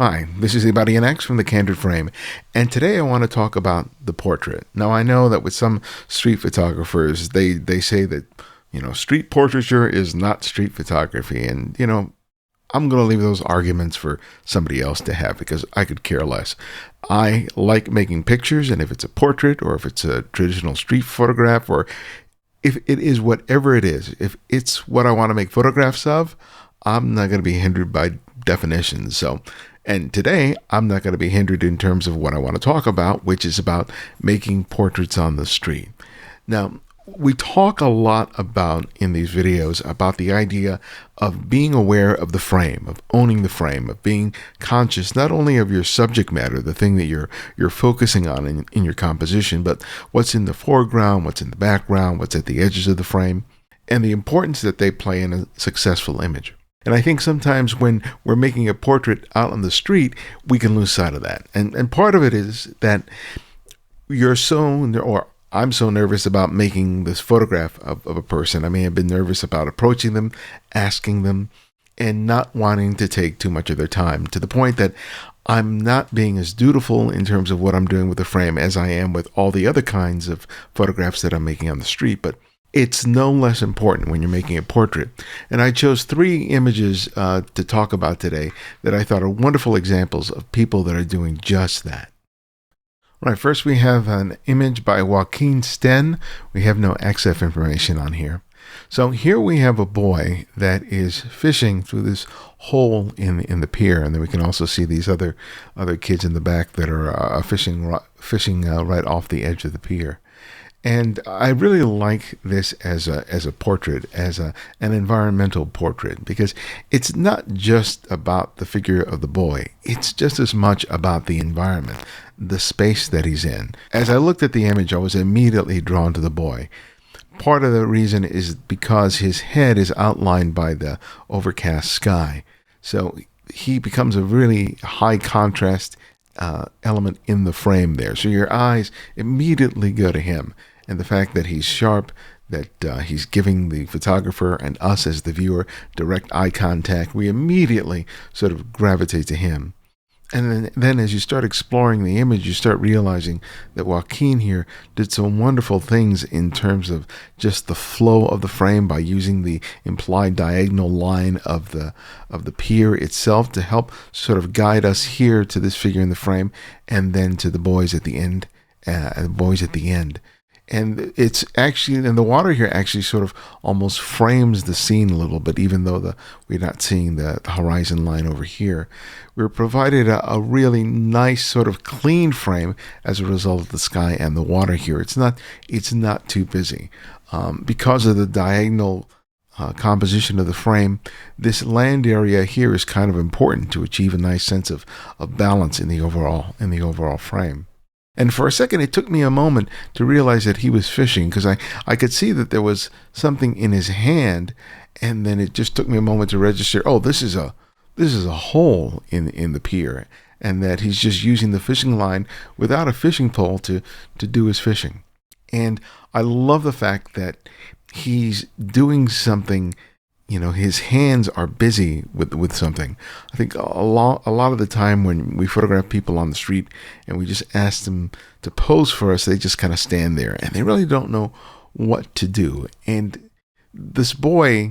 Hi, this is Ibarionex from the Candid Frame, and today I want to talk about the portrait. Now, I know that with some street photographers, they say that, street portraiture is not street photography, and, I'm going to leave those arguments for somebody else to have because I could care less. I like making pictures, and if it's a portrait or if it's a traditional street photograph or if it is whatever it is, if it's what I want to make photographs of, I'm not going to be hindered by definitions. And today, I'm not going to be hindered in terms of what I want to talk about, which is about making portraits on the street. Now, we talk a lot about in these videos about the idea of being aware of the frame, of owning the frame, of being conscious not only of your subject matter, the thing that you're focusing on in your composition, but what's in the foreground, what's in the background, what's at the edges of the frame, and the importance that they play in a successful image. And I think sometimes when we're making a portrait out on the street, we can lose sight of that. And part of it is that I'm so nervous about making this photograph of a person. I may have been nervous about approaching them, asking them, and not wanting to take too much of their time, to the point that I'm not being as dutiful in terms of what I'm doing with the frame as I am with all the other kinds of photographs that I'm making on the street. But it's no less important when you're making a portrait. And I chose 3 images to talk about today that I thought are wonderful examples of people that are doing just that. Right, first we have an image by Joaquin Sten. We have no XF information on here. So here we have a boy that is fishing through this hole in the pier, and then we can also see these other kids in the back that are fishing right off the edge of the pier. And I really like this as a portrait, as an environmental portrait, because it's not just about the figure of the boy. It's just as much about the environment, the space that he's in. As I looked at the image, I was immediately drawn to the boy. Part of the reason is because his head is outlined by the overcast sky. So he becomes a really high contrast element in the frame there. So your eyes immediately go to him. And the fact that he's sharp, that he's giving the photographer and us as the viewer direct eye contact, we immediately sort of gravitate to him. And then as you start exploring the image, you start realizing that Joaquin here did some wonderful things in terms of just the flow of the frame by using the implied diagonal line of the pier itself to help sort of guide us here to this figure in the frame and then to the boys at the end. And it's actually, and the water here actually sort of almost frames the scene a little bit, even though we're not seeing the horizon line over here. We're provided a really nice sort of clean frame as a result of the sky and the water here. It's not too busy. Because of the diagonal composition of the frame, this land area here is kind of important to achieve a nice sense of balance in the overall frame. And for a second, it took me a moment to realize that he was fishing, because I could see that there was something in his hand, and then it just took me a moment to register, oh, this is a hole in the pier, and that he's just using the fishing line without a fishing pole to do his fishing. And I love the fact that he's doing something. His hands are busy with something. I think a lot of the time when we photograph people on the street and we just ask them to pose for us, they just kind of stand there and they really don't know what to do. And this boy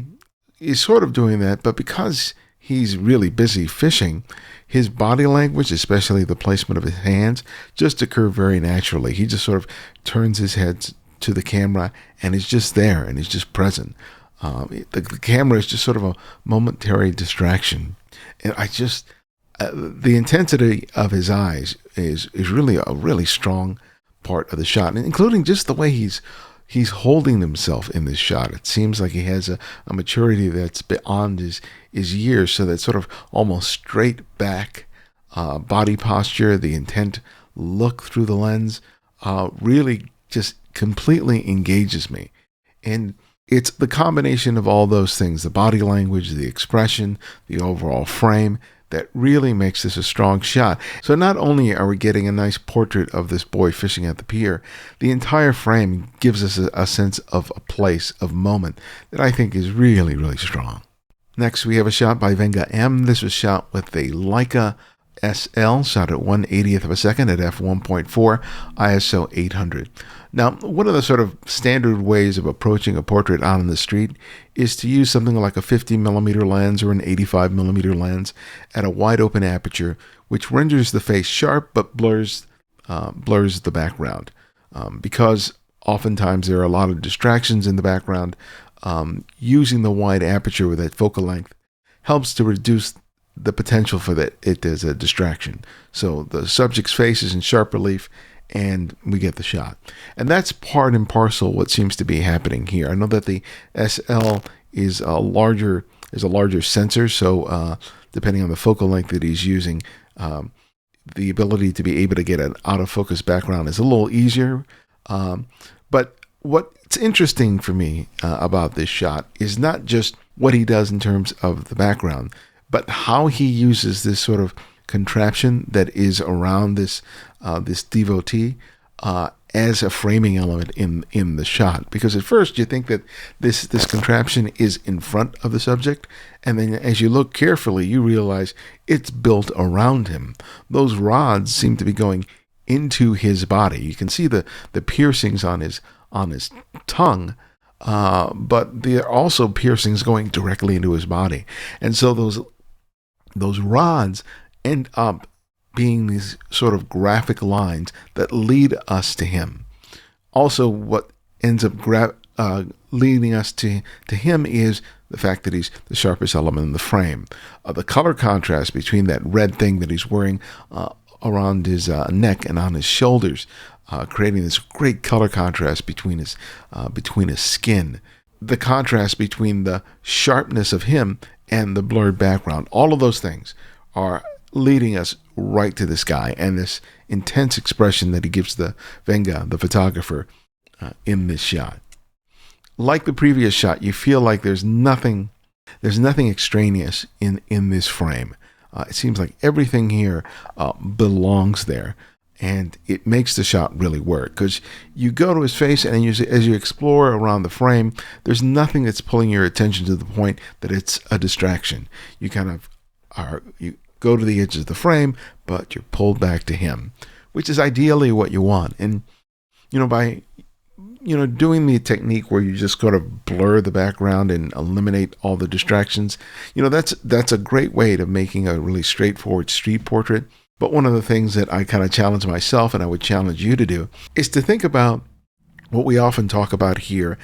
is sort of doing that, but because he's really busy fishing, his body language, especially the placement of his hands, just occur very naturally. He just sort of turns his head to the camera and is just there and he's just present. The camera is just sort of a momentary distraction. And the intensity of his eyes is really a really strong part of the shot, and including just the way he's holding himself in this shot. It seems like he has a maturity that's beyond his years, so that sort of almost straight back body posture, the intent look through the lens, really just completely engages me. And it's the combination of all those things, the body language, the expression, the overall frame, that really makes this a strong shot. So not only are we getting a nice portrait of this boy fishing at the pier, the entire frame gives us a sense of a place, of moment, that I think is really, really strong. Next, we have a shot by Venga M. This was shot with a Leica SL, shot at 1/80th of a second at f1.4, ISO 800. Now, one of the sort of standard ways of approaching a portrait out on the street is to use something like a 50mm lens or an 85mm lens at a wide open aperture, which renders the face sharp but blurs the background. Because oftentimes there are a lot of distractions in the background, using the wide aperture with that focal length helps to reduce the potential for it as a distraction. So the subject's face is in sharp relief and we get the shot. And that's part and parcel what seems to be happening here. I know that the SL is a larger sensor, so depending on the focal length that he's using, the ability to be able to get an out of focus background is a little easier. But what's interesting for me about this shot is not just what he does in terms of the background, but how he uses this sort of contraption that is around this devotee as a framing element in the shot. Because at first you think that this contraption is in front of the subject, and then as you look carefully, you realize it's built around him. Those rods seem to be going into his body. You can see the piercings on his tongue, but there are also piercings going directly into his body. And so those rods end up being these sort of graphic lines that lead us to him. Also, what ends up leading us to him is the fact that he's the sharpest element in the frame. The color contrast between that red thing that he's wearing around his neck and on his shoulders, creating this great color contrast between his skin. The contrast between the sharpness of him and the blurred background. All of those things are leading us right to this guy and this intense expression that he gives the Venga, the photographer, in this shot. Like the previous shot, you feel like there's nothing extraneous in this frame. It seems like everything here belongs there, and it makes the shot really work, because you go to his face and as you explore around the frame, there's nothing that's pulling your attention to the point that it's a distraction. You go to the edge of the frame, but you're pulled back to him, which is ideally what you want. And by doing the technique where you just sort of blur the background and eliminate all the distractions, that's a great way to making a really straightforward street portrait. But one of the things that I kind of challenge myself, and I would challenge you to do, is to think about what we often talk about here,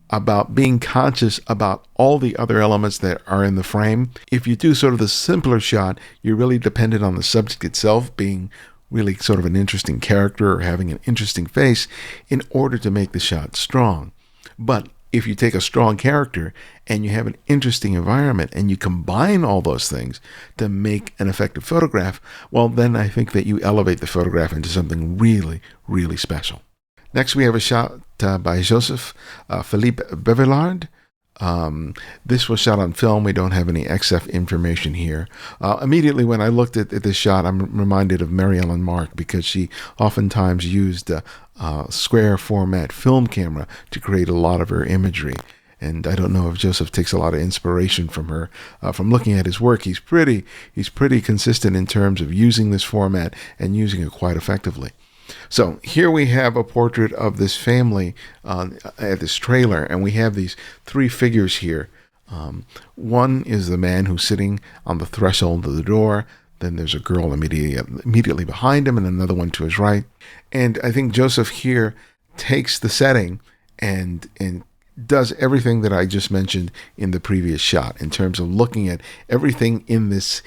about being conscious about all the other elements that are in the frame. If you do sort of the simpler shot, you're really dependent on the subject itself being really sort of an interesting character or having an interesting face in order to make the shot strong. But if you take a strong character and you have an interesting environment and you combine all those things to make an effective photograph, well, then I think that you elevate the photograph into something really, really special. Next, we have a shot by Joseph-Phelippe Bevillard. This was shot on film. We don't have any XF information here. Immediately when I looked at this shot, I'm reminded of Mary Ellen Mark, because she oftentimes used a square format film camera to create a lot of her imagery. And I don't know if Joseph takes a lot of inspiration from her. From looking at his work, he's pretty consistent in terms of using this format and using it quite effectively. So here we have a portrait of this family at this trailer, and we have these three figures here. One is the man who's sitting on the threshold of the door. Then there's a girl immediately behind him, and another one to his right. And I think Joseph here takes the setting and does everything that I just mentioned in the previous shot, in terms of looking at everything in this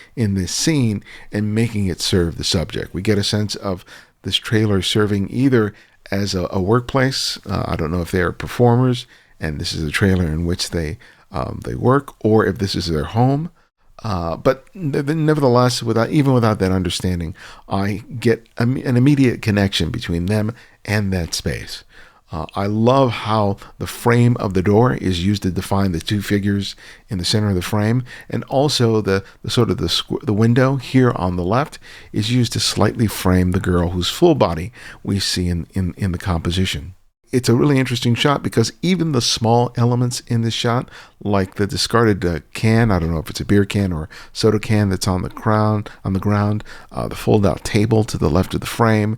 scene and making it serve the subject. We get a sense of this trailer serving either as a workplace. I don't know if they are performers and this is a trailer in which they work, or if this is their home. But nevertheless, even without that understanding, I get an immediate connection between them and that space. I love how the frame of the door is used to define the two figures in the center of the frame, and also the window here on the left is used to slightly frame the girl whose full body we see in the composition. it's a really interesting shot because even the small elements in this shot, like the discarded can, I don't know if it's a beer can or soda can that's on the ground, the fold-out table to the left of the frame,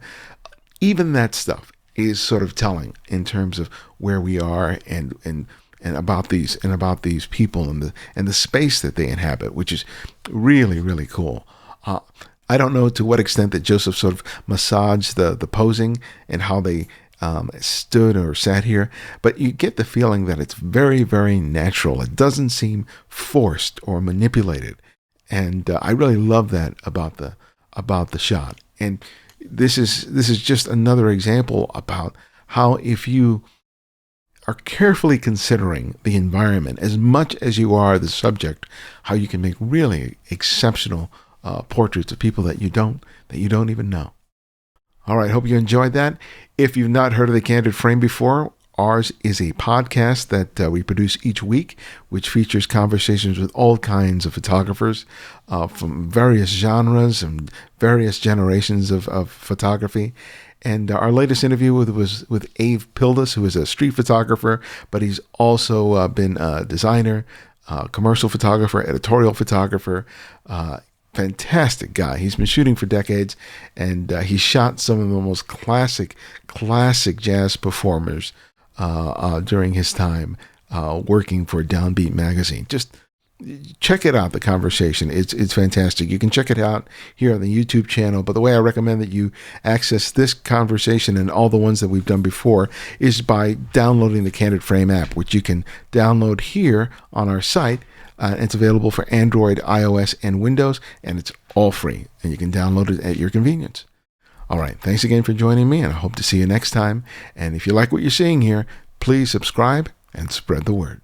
even that stuff is sort of telling in terms of where we are and about these people and the space that they inhabit, which is really, really cool. I don't know to what extent that Joseph sort of massaged the posing and how they stood or sat here, but you get the feeling that it's very, very natural. It doesn't seem forced or manipulated, and I really love that about the shot. And this is just another example about how, if you are carefully considering the environment as much as you are the subject, how you can make really exceptional portraits of people that you don't even know. All right, hope you enjoyed that. If you've not heard of the Candid Frame before, ours is a podcast that we produce each week, which features conversations with all kinds of photographers from various genres and various generations of photography. And our latest interview was with Abe Pildes, who is a street photographer, but he's also been a designer, commercial photographer, editorial photographer, fantastic guy. He's been shooting for decades, and he shot some of the most classic jazz performers during his time working for Downbeat magazine. Just check it out, the conversation. It's fantastic. You can check it out here on the YouTube channel, but the way I recommend that you access this conversation and all the ones that we've done before is by downloading the Candid Frame app, which you can download here on our site. It's available for Android, iOS, and Windows, and it's all free, and you can download it at your convenience. All right, thanks again for joining me, and I hope to see you next time. And if you like what you're seeing here, please subscribe and spread the word.